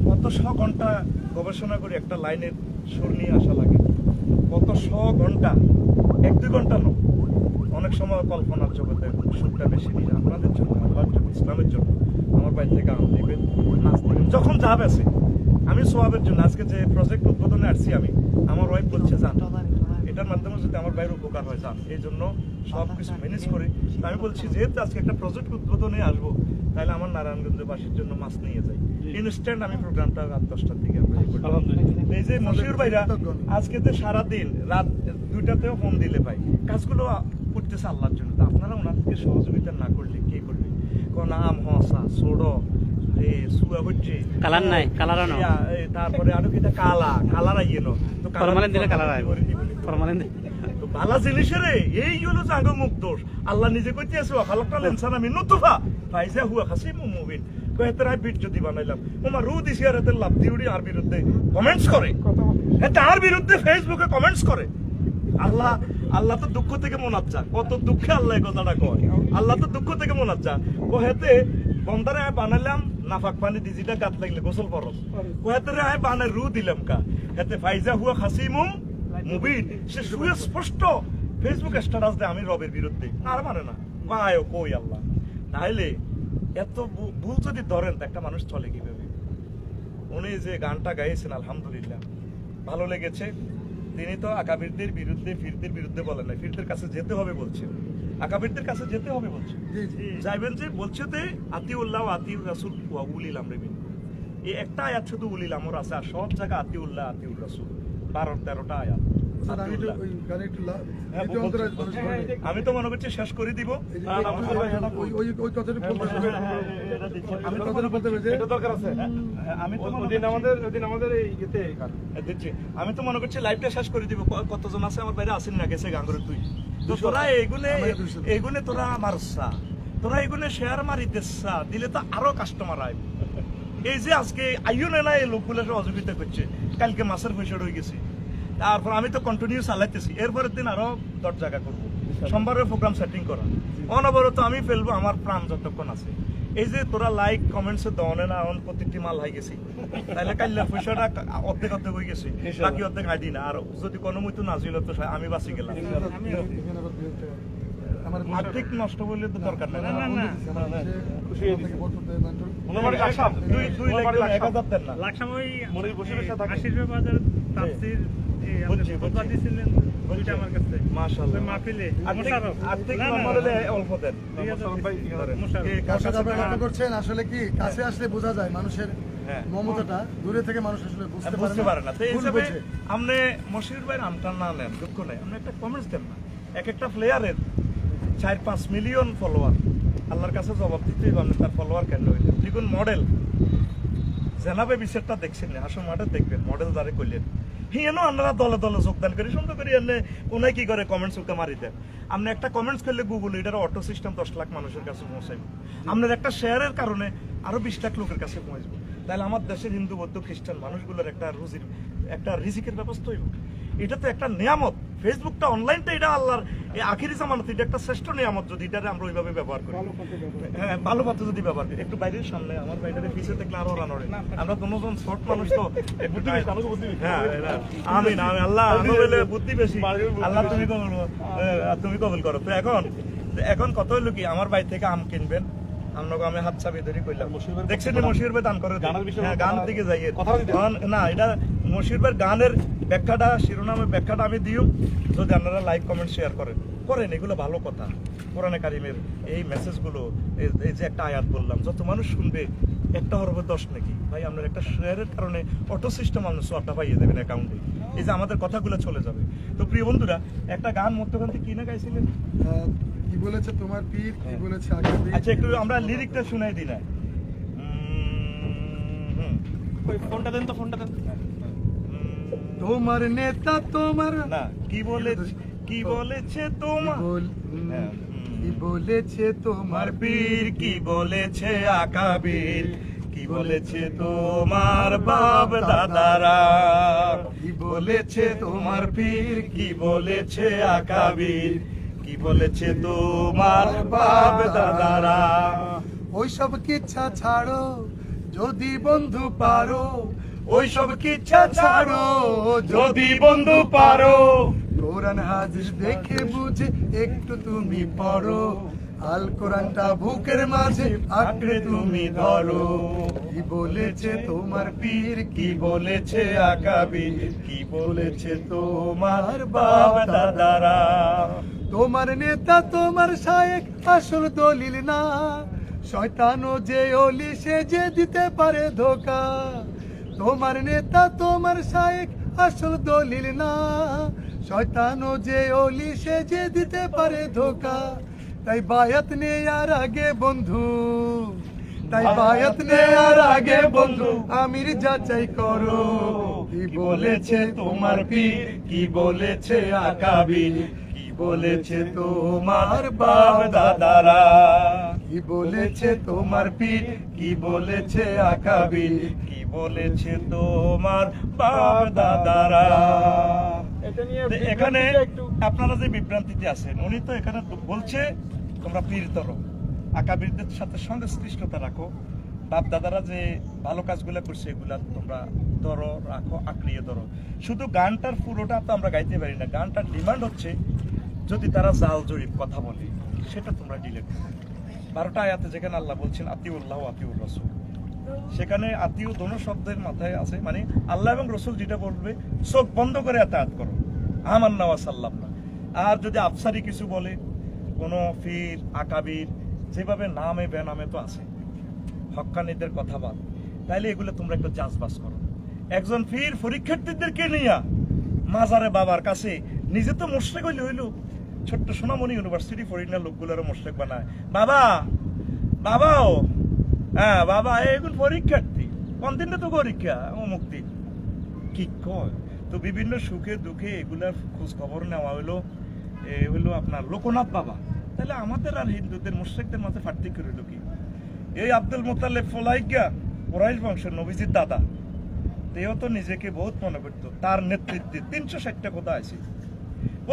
কত 100 ঘন্টা গবেষণা করে একটা লাইনের সুর নিয়ে আসা লাগে, কত 100 ঘন্টা, 1-2 ঘন্টা নয়, অনেক সময় কল্পনার জগতে সুরটা বেশি নিয়ে আপনাদের জন্য, আল্লাহর জন্য, ইসলামের জন্য আমার ভাই থেকে গান দিবেন, নাচ দিবেন, যখন যা বেছে। আমি সোয়াবের জন্য আজকে যে প্রজেক্ট উদ্বোধনে আসছি, আমি আমার ওয়াইফ বলছে যান, এটার মাধ্যমে যদি আমার ভাইয়ের উপকার হয় যান, এই জন্য সবকিছু ম্যানেজ করে আমি বলছি, যেহেতু আজকে একটা প্রজেক্ট উদ্বোধনে আসবো, তাহলে আমার নারায়ণগঞ্জবাসীর জন্য মাছ নিয়ে যাই। ইনস্ট্যান্ট আমি প্রোগ্রামটা রাত 10টার দিকে এই যে মশিউর ভাইরা আজকে তো সারাদিন রাত 2টাতেও ফোন দিলে ভাই, কাজগুলো করতেছে আল্লাহর জন্য। তো আপনারা ওনাদেরকে সহযোগিতা না করলে কে করবে? কোন আম হসা ছোড়ো সুয়া হচ্ছে কালার নাই, কালার আনো, তারপরে আরো কিটা কালার আইয়েনো, তো ফরমালিন দিলে কালার আইব, ফরমালিন দিলে তো বালা জিনিসের এই হলো জাঙ্গ মুখ দোষ। আল্লাহ নিজে কইতে আছে, খালাকটা লেনসান আমি নতুফা ফাইজা হুয়া খাসিমু মুবিন, কয়েতের ভিডিও যদি বানাইলাম, ওমা রু দিছি আর এতে লাভ দিউড়ি আর বিরুদ্ধে কমেন্টস করে, তার বিরুদ্ধে ফেসবুকে কমেন্টস করে। আল্লাহ আল্লাহ তো দুঃখ থেকে মোনাজ্জা, কত দুঃখে আল্লাহ এই কথাটা কয়, আল্লাহ তো দুঃখ থেকে মোনাজ্জা। কহেতে বন্দারে বানাইলাম নাফাক পানি দিজিটা গাত লাগলে গোসল ফরজ, কহেতে আয় বানাই রু দিলাম কা, হেতে ফাইজা হুয়া খাসিমুম মুবিন, সে সুস্পষ্ট ফেসবুক স্ট্যাটাস দেয় আমি রবের বিরুদ্ধে, আর মানে না পায় কই আল্লাহ। তাহলে এত ভুল যদি ধরেন, তো একটা মানুষ চলে কিভাবে? উনি যে গানটা গাইছেন আলহামদুলিল্লাহ ভালো লেগেছে। তিনি তো আকাবিরদের বিরুদ্ধে, ফিরদের বিরুদ্ধে বলেন না, ফিরদের কাছে যেতে হবে বলছেন, আকাবিরদের কাছে যেতে হবে বলছে, যাইবেন যে বলছে যে আতিউল্লাহ আতিউর রাসূল ওয়া উলিল আমরি মিনকুম, এই একটা আয়াত শুধু উলিল আমর আছে, আর সব জায়গা আতিউল্লাহ আতিউর রাসূল 12-13টা আয়াত। আমি তো মনে করছি শেষ করে দিব। আমি তো মনে করছি লাইভটা শেষ করে দিব। কতজন আছে আমার বাইরে আসেন না, গেছে গাঙ্গরে তুই তো, তোরা এইগুনে তোরা মারসা, তোরা এইগুনে শেয়ার মারিতেছা, দিলে তো আরো কাস্টমার আইব। এই যে আজকে আইও না, এই লোকগুলো সহযোগিতা করছে, কালকে মাছের পয়সা রয়ে গেছে, তারপর আমি তো কন্টিনিউ চালাইতেছি, এরপরের দিন আরো 10 জায়গা করবো, সোমবারের প্রোগ্রাম সেটিং করা, অনবরত আমি ফেলবো আমার প্রাণ যতক্ষণ আছে। এই যে তোরা লাইক কমেন্টস দনে না এখন প্রত্যেকটি মাল হয়ে গেছি তাহলে কাইলা পয়সাটা অর্ধেক অর্ধেক হয়ে গেছে বাকি অর্ধেক আইডি না আর যদি কোনো মতো নাজিল তো আমি বাঁচি গেলাম আমার আর্থিক নষ্ট বললে তো দরকার নেই না, না। থেকে বছর দেয় মেন্টর ওনার কাছে দুই লাখ 1000 দেন না লাখ সময় মনির বসে বসে থাকে। আশির বাজার তাফসীর বুঝছি, বুঝছি। দিয়েছিলেন দুইটা আমার কাছে মাশাআল্লাহ ওই মাহফিলে আর্থিক না, না, নম্বর হলে অল্প দেন মোশাররফ। কার সাথে আপনি গল্প করছেন আসলে কি কাছে আসলে বোঝা যায় মানুষের হ্যাঁ। মমতাটা দূরে থেকে মানুষ আসলে বুঝতে পারে না তো এই ভুল হিসাবে বোঝে। আপনি মশির ভাই নামটা না নেন দুঃখ নেই আপনি একটা কমেন্টস দেন না এক একটা প্লেয়ারের 4-5 মিলিয়ন ফলোয়ার আল্লাহর কাছে জবাব দিতে হবে আপনি তার ফলোয়ার কেন হইলেন দেখুন মডেল জেনাবে বিষয়টা দেখছেন না আসল মাঠে দেখবেন মডেল যারে করলেন হিয়েনো আপনারা দলে দলে যোগদান করে সুন্দর করে এনে ওনাই কি করে কমেন্টস উঠে মারি দেন আপনি একটা কমেন্টস করলে গুগল এটার অটো সিস্টেম 10 লাখ মানুষের কাছে পৌঁছাইব আপনার একটা শেয়ারের কারণে আরো 20 লাখ লোকের কাছে পৌঁছবে তাহলে আমার দেশের হিন্দু বৌদ্ধ খ্রিস্টান মানুষগুলোর একটা রিজিকের ব্যবস্থা হইব এটা তো একটা নিয়ামত ফেসবুকটা অনলাইনটা এটা আল্লাহর এই আখিরি জামানত এটা একটা শ্রেষ্ঠ নিয়ামত যদি এটা আমরা ওইভাবে ব্যবহার করি হ্যাঁ ভালো পথে যদি ব্যবহার করি একটু বাইরের সামনে আমার বাইরে পিছিয়ে দেখলে আরো রানরে আমরা দুজন শর্ট মানুষ তো একটু হ্যাঁ আমি আল্লাহ আমি বলে বুদ্ধি বেশি আল্লাহ তুমি কবুল করো তো এখন কত হইলো কি আমার বাড়ি থেকে আম কিনবেন আপনাকে আমি হাত চাবি ধরে কইলাম দেখছেন মশির ভাই দান করে হ্যাঁ গান দিকে যাই না এটা মশির ভাই গানের ব্যাখ্যাটা শিরোনামের ব্যাখ্যাটা আমি দিও যদি আপনারা লাইক কমেন্ট শেয়ার করেন এগুলো ভালো কথা কোরআনে কারিমের এই মেসেজগুলো এই যে একটা আয়াত বললাম যত মানুষ শুনবে একটা হরবে 10 নাকি ভাই আপনার একটা শেয়ারের কারণে অটো সিস্টেম আপনার সোয়াটা পাইয়ে দেবেন অ্যাকাউন্টে এই যে আমাদের কথাগুলো চলে যাবে তো প্রিয় বন্ধুরা একটা গান মধ্যখান থেকে কি না গাইছিলেন কি বলেছে তোমার পীর কি বলেছে আগে পীর আচ্ছা একটু আমরা লিরিকটা শুনাই দিই না ওই ফোনটা দেন তো ফোনটা দেন তোমার নেতা তোমার না কি বলেছে তোমার কি বলেছে তোমার পীর কি বলেছে আকাবির কি বলেছে তোমার বাপ দাদারা কি বলেছে তোমার পীর কি বলেছে আকাবির কি বলেছে তোমার বাপ দাদারা ওইসব কিচ্ছা ছাড়ো যদি বন্ধু পারো ওইসব কিচ্ছা ছাড়ো যদি বন্ধু পারো কোরআন হাদিস দেখে বুঝে একটু তুমি পড়ো আল কোরআনটা বুকের মাঝে আঁকড়ে তুমি ধরো কি বলেছে তোমার পীর কি বলেছে আকাবির কি বলেছে তোমার বাপ দাদারা তোমার নেতা তোমার শায়েখ আসল দলিল না শয়তানও যে অলি সে যে দিতে পারে ধোকা তোমার নেতা তোমার শায়েখ আসল দলিল না শয়তানও যে অলি সে যে দিতে পারে ধোকা তাই বায়াত নেয়ার আগে বন্ধু আমির যাচাই করো কি বলেছে তোমার পীর কি বলেছে আকাবির কি বলেছে তোমার বাপ দাদারা কি বলেছে তোমার পীর কি বলেছে আকাবির কি বলেছে তোমার বাপ দাদারা এখানে আপনারা যে বিভ্রান্তিতে আছেন উনি তো এখানে বলছে তোমরা পীর ধরো আকাবিরদের সাথে সংশ্লিষ্টতা রাখো বাপ দাদারা যে ভালো কাজগুলো করছে এগুলা তোমরা ধরো রাখো আঁকড়িয়ে ধরো শুধু গানটার পুরোটা তো আমরা গাইতে পারি না গানটার ডিমান্ড হচ্ছে যদি তারা জাল জরিপ কথা বলে সেটা তোমরা ডিলেট করো 12টা আয়াতে যেখানে আল্লাহ বলছেন আতিউল্লাহ আতিউর রাসূল সেখানে আতিউ দোনো শব্দের মাথায় আছে মানে আল্লাহ এবং রসুল যেটা বলবে চোখ বন্ধ করে আতায়াত করো আমান্না ওয়া সাল্লামনা আর যদি আফসারি কিছু বলে কোনো ফির আকাবির যেভাবে নামে বেনামে তো আছে হক্কানীদের কথা বাদ তাইলে এগুলো তোমরা একটু যাচবাস করো একজন ফির পরীক্ষার্থীদেরকে নিয়ে মাজারে বাবার কাছে নিজে তো মুশরিক হইল ছোট্ট সোনামণি ইউনিভার্সিটি ফরিনার লোকগুলোরও মুশরিক বানায় বাবাও হ্যাঁ বাবা এখন পরীক্ষার্থী কোন দিনটা তো পরীক্ষা অমুক দিন কি কয় তো বিভিন্ন সুখে দুঃখে এগুলার খোঁজ খবর নেওয়া হলো আপনার লোকনাথ বাবা তাহলে আমাদের আর হিন্দুদের মুশরিকদের মাঝে পার্থক্য রইল কি এই আব্দুল মুতাল্লিব ফলাইগা কুরাইশ বংশের নবীজির দাদা তেও তো নিজেকে বহুত মনে করতো তার নেতৃত্বে 360টা কথা আছে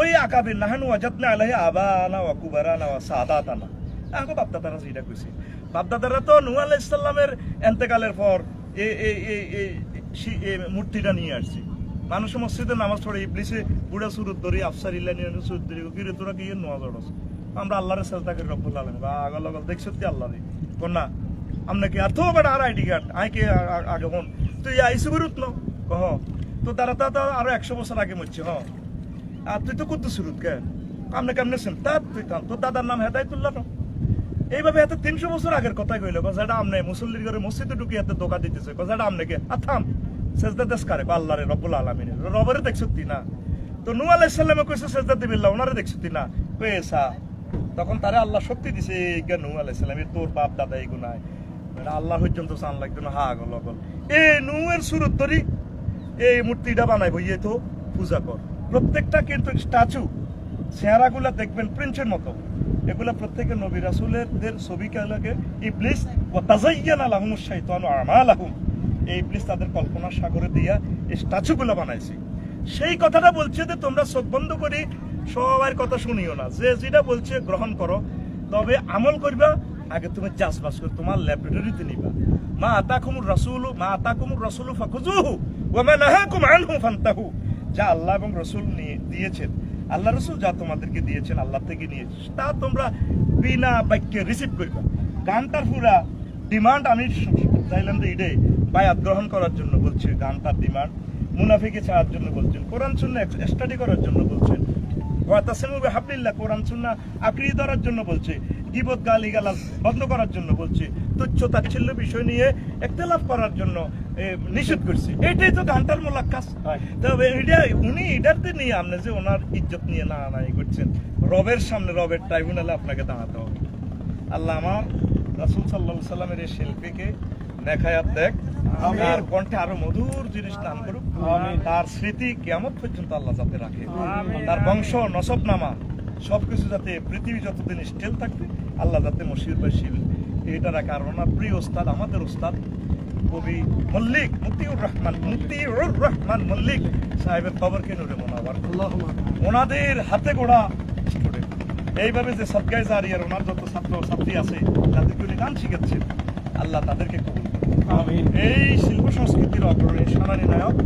ওই আকাবির নাহানু ওয়াজাদনা আলাইহি আবানা ওয়া কুবারানা ওয়া সাদাতানা আমাকে বাপদাদারা যেটা কইছে, বাপদাদারা তো নূহ আলাইহিস সালামের এন্তেকালের পর এই মূর্তিটা নিয়ে আসছে। মানুষ মসজিদে নামাজ পড়ে ইবলিসে বুড়া সুরত ধরি আফসার ইল্লানি সুরত ধরি কিরে তোরা কি নোয়াজ অড়স, আমরা আল্লাহরে সাজদা করি রব্বুল আলামিন আগল আগল দেখছ তুই আল্লাহরে কোন না আমনে কি আর তো বড় আর আইডি কার্ড আই কে আগে হন তুই আইসু বিরুত ন কহ তো তারা তো আরো 100 বছর আগে মরছে। হ আর তুই তো কত সুরত কে আমনে কেমনে শুন তা তুই কান তোর দাদার নাম হেদায়েতুল্লাহ ন এইভাবে এত 300 বছর আগের কথাই কইলো কথাটা আমনে মুসল্লির ঘরে মসজিদে ঢুকি এত দোকা দিতেছে কথাটা আমনে কে আথাম সেজদা দেশ করে আল্লাহরে রব্বুল আলামিন রবরে দেখছতি না। তো নূহ আলাইহিস সালামে কইছে সেজদা দিবিল্লাহ ওনারে দেখছতি না কইসা তখন তারে আল্লাহ শক্তি দিছে কে নূহ আলাইহিস সালাম তোর বাপ দাদা এই গুনায় আল্লাহ পর্যন্ত চান লাগতো না হা গল গল এই নূহের সুরত ধরি এই মূর্তিটা বানাইব ইয়ে তো পূজা কর। প্রত্যেকটা কিন্তু স্ট্যাচু চেহারাগুলা দেখবেন প্রিন্টের মতো, এগুলা প্রত্যেকে নবী রাসূলের ছবিকে লাগে ইবলিস ওয়া তাযায়্যানা লাহুমুশ শাইতানু আমালাহুম এই ইবলিস তাদের কল্পনার সাগরে দিয়া এই স্ট্যাচুগুলো বানাইছে। সেই কথাটা বলছে যে তোমরা চোখ বন্ধ করে সবার কথা শুনিও না, যে যেটা বলছে গ্রহণ করো, তবে আমল করবা আগে তুমি চাষবাস করে তোমার ল্যাবরেটরিতে নিবা। মা আতাকুমুর রাসূলু ফাখুযুহু ওয়া মা নাহাকুম আনহু ফান্তাহু। যা আল্লাহ এবং রাসূল নিয়ে দিয়েছেন, আল্লাহ রাসূল যা তোমাদেরকে দিয়েছেন আল্লাহ থেকে নিয়েছেন তা তোমরা বিনা বাক্যে রিসিভ করবা। গানটার পুরা ডিমান্ড আমি চাইলাম যে ইডে বায়াত গ্রহণ করার জন্য বলছে, গানটার ডিমান্ড মুনাফিকে ছাড়ার জন্য বলছেন, কোরআন সুন্নাহ স্টাডি করার জন্য বলছেন, ওয়াতাসিমু বিহাবলিল্লাহ কোরআন সুন্নাহ আঁকড়িয়ে ধরার জন্য বলছে, গীবত গালিগালাজ বন্ধ করার জন্য বলছে, তুচ্ছ তাচ্ছিল্য বিষয় নিয়ে ইখতিলাফ করার জন্য নিষেধ করছে। এটাই তো গানটার মূল কাজ। তবে এটা উনি এটাতে নিয়ে আপনি যে ওনার ইজ্জত নিয়ে না করছেন, রবের সামনে রবের ট্রাইব্যুনালে আপনাকে দাঁড়াতে হবে। আল্লাহ আমার রাসূল সাল্লাল্লাহু আলাইহি সাল্লামের এই শিল্পীকে দেখায়াত দেখ, আর কণ্ঠে আরো মধুর জিনিস দান করুক, তার স্মৃতি কিয়ামত পর্যন্ত আল্লাহ যাতে রাখে, তার বংশ নসবনামা সবকিছু যাতে পৃথিবী যতদিন স্টেল থাকবে আল্লাহ যাতে মশির বাসির এটা রাখে। আর ওনার প্রিয় ওস্তাদ আমাদের ওস্তাদ কবি মল্লিক মুক্তিউর রহমান মল্লিক সাহেবের খবরকে নূরে মুনাওয়ার ওনাদের হাতে গড়া স্টুডেন্ট, এইভাবে যে সদগায়ে জারিয়ার ওনার যত ছাত্র ছাত্রী আছে তাদেরকে উনি গান শিখাচ্ছেন, আল্লাহ তাদেরকে কবুল করুন। এই শিল্প সংস্কৃতির অগ্রণী সোনালী নায়ক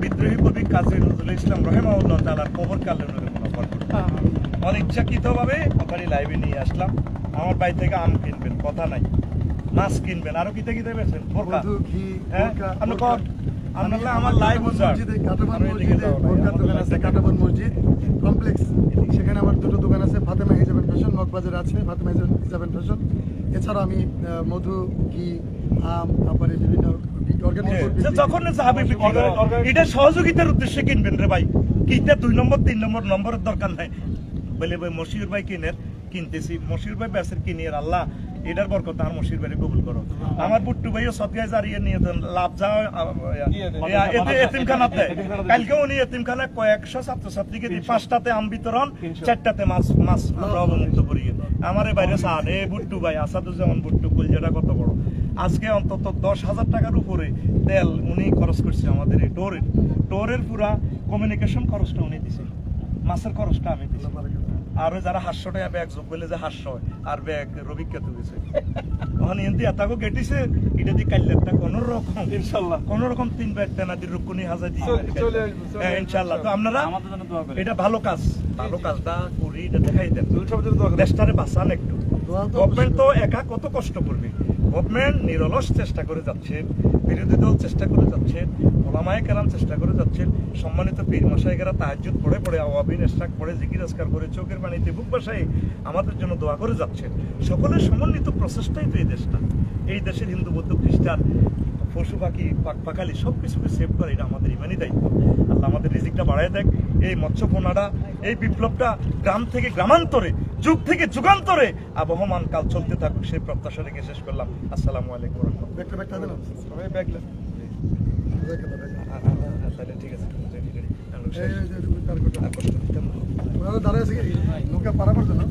বিদ্রোহী কবি কাজী নজরুল ইসলাম রাহিমাহুল্লাহ তাআলার কবরকে আল্লাহ নূরে মুনাওয়ার করুন। অনিচ্ছাকৃতভাবে ওখানে লাইভে নিয়ে আসলাম। আমার বাড়ি থেকে আম কিনবেন, কথা নাই, মাছ কিনবেন, আরো কিতে কিতে বেছেন আমার লাইভ কাটাবন মসজিদ কমপ্লেক্স, সেখানে আমার দুটো দোকান আছে, ফাতেমা হিজাবেন ফ্যাশন মগবাজারে আছে ফাতেমা হিজাবেন ফ্যাশন। এছাড়া আমি মধু ঘি আম তারপরে বিভিন্ন যখন এটা সহযোগিতার উদ্দেশ্যে কিনবেন রে ভাই, কিনতে 2 নম্বর 3 নম্বর নম্বরের দরকার নাই বলে ভাই মশিউর ভাই কিনতেছি মশিউর ভাই বেসের কিনি আর আল্লাহ এটার বরকত আর মশিউর ভাই কবুল করো। আমার বুট্টু ভাইও সদগায়ে জারিয়া নিয়ে লাভ যা এতিমখানাতে কালকে উনি এতিমখানায় কয়েকশো ছাত্রছাত্রীকে দিয়ে 5টাতে আম বিতরণ 4টাতে মাছ অবমুক্ত করি। আমার বাইরে সান এই বুট্টু ভাই আসাদুজ্জামান বুট্টু কলজাটা কত বড়, আজকে অন্তত 10,000 টাকার উপরে তেল উনি খরচ করছে আমাদের এই টোরের পুরা কমিউনিকেশন খরচটা উনি দিছে, মাছের খরচটা আমি দিছি। আর যারা 500 টাকা ব্যাগ যোগ করলে যে 500 আর ব্যাগ রবিকে তো গেছে ওখানে এনতি এতাকো গেটিছে এটা দি কাইলেটা কোন রকম ইনশাআল্লাহ কোন রকম 3 ব্যাগ তেনাদির রুকুনি হাজার দি ইনশাআল্লাহ। তো আপনারা আমাদের জন্য দোয়া করেন, এটা ভালো কাজটা করি এটা দেখাই দেন, দেশটারে বাঁচান একটু। গভর্নমেন্ট তো একা কত কষ্ট করবে, গভর্নমেন্ট নিরলস চেষ্টা করে যাচ্ছে, বিরোধী দল চেষ্টা করে যাচ্ছে, ওলামায়ে কেরাম চেষ্টা করে যাচ্ছেন, সম্মানিত পীর মশাইয়েরা তাহাজ্জুদ পড়ে আওয়াবিন ইশরাক পড়ে জিকির আজকার করে চোখের পানিতে বুক বাসায় আমাদের জন্য দোয়া করে যাচ্ছেন। সকলের সমন্বিত প্রচেষ্টাই তো এই দেশটা, এই দেশের হিন্দু বৌদ্ধ খ্রিস্টান পশু পাখি পাখালি সব কিছুকে সেভ করে, এটা আমাদের ইমানি দায়িত্ব। আল্লাহ আমাদের রিজিকটা বাড়ায় দেখ, এই মৎস্যপোনাটা এই বিপ্লবটা গ্রাম থেকে গ্রামান্তরে যুগ থেকে যুগান্তরে আবহমান কাল চলতে থাকুক সেই প্রত্যাশা রেখে শেষ করলাম। আসসালামু আলাইকুম ঠিক আছে দাঁড়ায় আছে নৌকা পারাবার জন্য